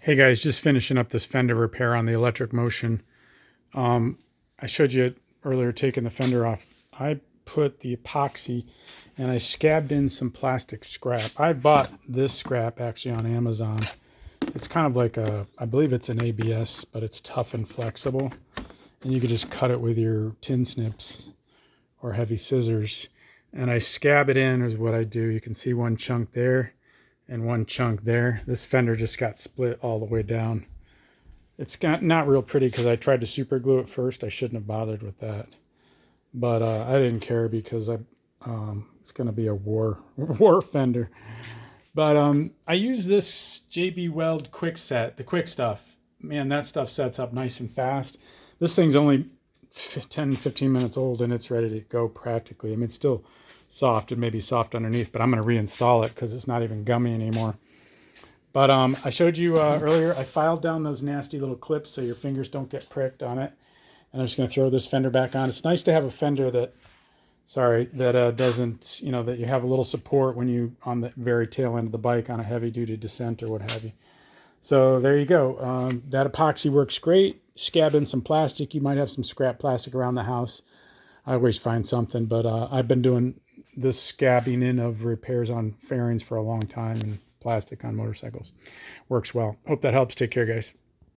Hey guys, just finishing up this fender repair on the electric motion. I showed you earlier taking the fender off. I put the epoxy and I scabbed in some plastic scrap. I bought this scrap actually on Amazon. It's kind of like I believe it's an ABS, but it's tough and flexible. And you could just cut it with your tin snips or heavy scissors. And I scab it in is what I do. You can see one chunk there and one chunk there. This fender just got split all the way down. It's not real pretty because I tried to super glue it first. I shouldn't have bothered with that, but I didn't care because it's going to be a war fender. But I use this JB Weld quick set, the quick stuff. Man, that stuff sets up nice and fast. This thing's only 10-15 minutes old and it's ready to go practically. I mean, it's still soft. It may be soft underneath, but I'm going to reinstall it because it's not even gummy anymore. But I showed you earlier, I filed down those nasty little clips so your fingers don't get pricked on it. And I'm just going to throw this fender back on. It's nice to have a fender that, doesn't, that you have a little support when you on the very tail end of the bike on a heavy duty descent or what have you. So there you go. That epoxy works great. Scab in some plastic. You might have some scrap plastic around the house. I always find something, but I've been doing this scabbing in of repairs on fairings for a long time and plastic on motorcycles. Works well. Hope that helps. Take care, guys.